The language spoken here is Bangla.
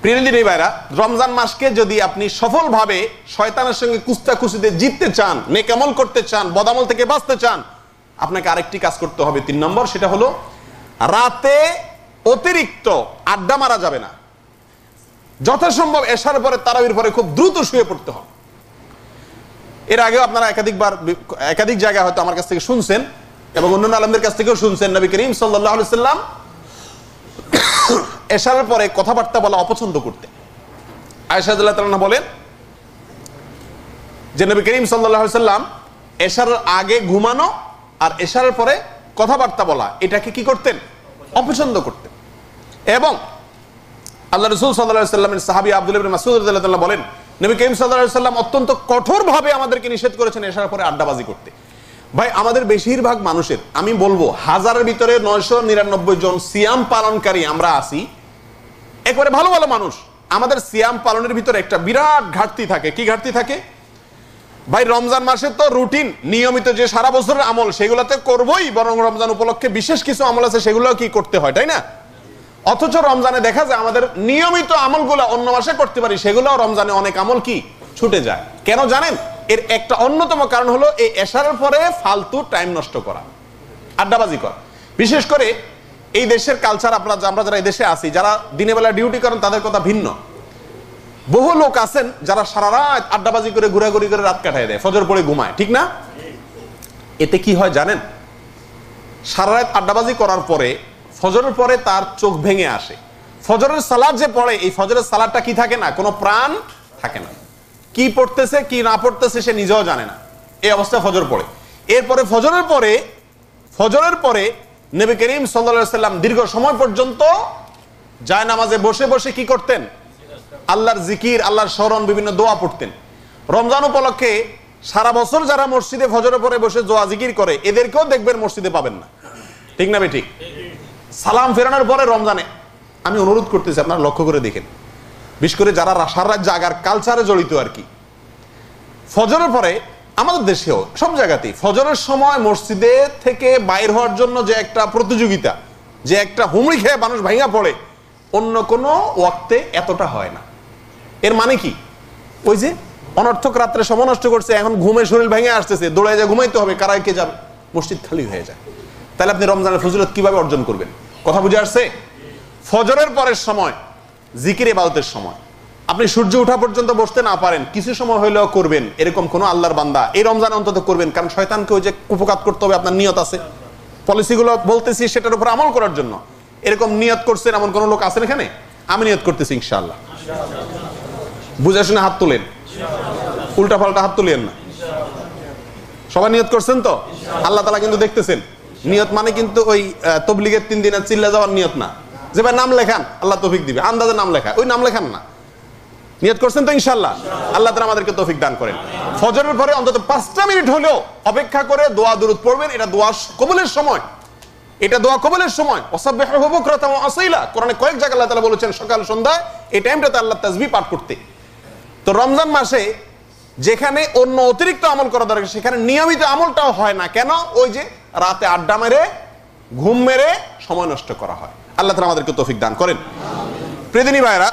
প্রিয়দিনী ভাইরা, রমজান মাসকে যদি আপনি সফলভাবে শয়তানের সঙ্গে কুস্তাকুস্তিতে জিততে চান, নেক আমল করতে চান, বদামল থেকে বাঁচতে চান, আপনাকে আরেকটি কাজ করতে হবে, 3 নম্বর, সেটা হলো রাতে অতিরিক্ত আড্ডা মারা যাবে না। যথাসম্ভব এশার পরে, তারাবির পরে খুব দ্রুত শুয়ে পড়তে হবে। এর আগেও আপনারা একাধিক জায়গায় হয়তো আমার কাছ থেকে শুনছেন এবং অন্যান্য আলেমদের কাছ থেকেও শুনছেন, নবী করিম সাল্লাল্লাহু আলাইহি সাল্লাম এশারের পরে কথাবার্তা বলা অপছন্দ করতেন। আয়েশা রাদিয়াল্লাহু তাআলা বলেন যে নবী করিম সাল্লাল্লাহু আলাইহি সাল্লাম এশার আগে ঘুমানো আর এশারের পরে কথাবার্তা বলা এটাকে কি করতেন? অপছন্দ করতেন। এবং আল্লাহ রাসূল সাল্লাল্লাহু আলাইহি সাল্লামের সাহাবী আব্দুল্লাহ ইবনে মাসউদ রাদিয়াল্লাহু তাআলা বলেন, নবী করিম সাল্লাল্লাহু আলাইহি সাল্লাম অত্যন্ত কঠোরভাবে আমাদেরকে নিষেধ করেছেন এশার পরে আড্ডাবাজি করতে। ভাই, আমাদের বেশিরভাগ মানুষের, আমি বলবো হাজারের ভিতরে 999 জন সিয়াম পালনকারী আমরা আছি, একবারে ভালো ভালো মানুষ। আমাদের সিয়াম পালনের ভিতরে একটা বিরাট ঘাটতি থাকে। কি ঘাটতি থাকে ভাই? রমজান মাসে তো রুটিন নিয়মিত যে সারা বছরের আমল সেগুলোতে করবোই, বরং রমজান উপলক্ষে বিশেষ কিছু আমল আছে সেগুলো কি করতে হয়, তাই না? অথচ রমজানে দেখা যায় আমাদের নিয়মিত আমলগুলো অন্য মাসে করতে পারি, সেগুলো রমজানে অনেক আমল কি ছুটে যায়। কেন জানেন? এর একটা অন্যতম কারণ হলো এই এশারের পরে ফালতু টাইম নষ্ট করা, আড্ডাবাজি করা। বিশেষ করে এই দেশের কালচার, আমরা যারা এই দেশে আছি, যারা দিনের বেলা ডিউটি করেন তাদের কথা ভিন্ন। বহু লোক আছেন যারা সারা রাত আড্ডাবাজি করে ঘোরাঘুরি করে রাত কাটায় দেয়, ফজর পড়ে ঘুমায়, ঠিক না? এতে কি হয় জানেন? সারা রাত আড্ডাবাজি করার পরে ফজরের পরে তার চোখ ভেঙে আসে। ফজরের সালাত যে পড়ে, এই ফজরের সালাতটা কি থাকে না, কোনো প্রাণ থাকে না। কি পড়তেছে কি না পড়তেছে সে নিজেও জানে না, এই অবস্থায় ফজর পড়ে। এরপরে ফজরের পরে নবী করিম সাল্লাল্লাহু আলাইহি সাল্লাম দীর্ঘ সময় পর্যন্ত জায়নামাজে বসে বসে কি করতেন? আল্লাহর জিকির, আল্লাহর স্মরণ, বিভিন্ন দোয়া পড়তেন। রমজান উপলক্ষে সারা বছর যারা মসজিদে ফজরের পরে বসে দোয়া জিকির করে, এদেরকেও দেখবেন মসজিদে পাবেন না, ঠিক না ঠিক? সালাম ফেরানোর পরে রমজানে, আমি অনুরোধ করতেছি আপনারা লক্ষ্য করে দেখেন, বিশেষ করে যারা সারা রাত জাগার কালচারে জড়িত আর কি, ফজরের পরে আমাদের দেশেও সব জায়গাতেই ফজরের সময় মসজিদে থেকে বাইর হওয়ার জন্য যে একটা প্রতিযোগিতা, যে একটা হুমড়ি খেয়ে মানুষ ভাঙা পড়ে, অন্য কোনো ওয়াক্তে এতটা হয় না। এর মানে কি? ওই যে অনর্থক রাত্রে সময় নষ্ট করছে, এখন ঘুমে শরীর ভেঙে আসতেছে, দৌড়ে যা ঘুমাইতে হবে, কারায় কে যাবে, মসজিদ খালি হয়ে যায়। তাহলে আপনি রমজানের ফজিলত কিভাবে অর্জন করবেন? কথা বুঝে আসছে? ফজরের পরের সময় জিকির ইবাদতের সময় আপনি সূর্য ওঠা পর্যন্ত বসতে না পারেন, কিছু সময় হইলেও করবেন, এরকম কোন আল্লাহর বান্দা এই রমজানে অন্তত করবেন। কারণ শয়তানকে ওই যে কুপকাত করতে হবে, আপনার নিয়ত আছে, পলিসিগুলো বলতেছি সেটার উপর আমল করার জন্য, এরকম নিয়ত করছেন এমন কোন লোক আছেন এখানে? আমি নিয়ত করতেছি ইনশাআল্লাহ। বুঝে শুনে হাত তুলেন, উল্টা পাল্টা হাত তুলেন না। সবাই নিয়ত করছেন তো? আল্লাহ তাআলা কিন্তু দেখতেছেন। নিয়ত মানে কিন্তু ওই তবলিগের 3 দিনের চিল্লা যাওয়ার নিয়ত না, যে ভাই নাম লেখান আল্লাহ তৌফিক দিবে, আন্দাজে নাম লেখা, ওই নাম লেখান না। নিয়ত করছেন তো ইনশাআল্লাহ? আল্লাহ তাআলা আমাদেরকে তৌফিক দান করেন। ফজরের পরে অন্তত 5টা মিনিট হলেও অপেক্ষা করে দোয়া দুরূদ পড়বেন। এটা দোয়া কবুলের সময়, এটা দোয়া কবুলের সময়। ওয়াসাব্বিহু বুকরাতাও ওয়া আসীলা, কোরআনে কয়েক জায়গায় আল্লাহ তাআলা বলেছেন সকাল সন্ধ্যায় এই টাইমটাতে আল্লাহ তাসবিহ পাঠ করতে। তো রমজান মাসে যেখানে অন্য অতিরিক্ত আমল করা দরকার, সেখানে নিয়মিত আমলটাও হয় না। কেন? ওই যে রাতে আড্ডা মেরে, ঘুম মেরে সময় নষ্ট করা হয়। আল্লাহ তাআলা আমাদেরকে তৌফিক দান করেন। প্রিয় দিনী ভাইরা,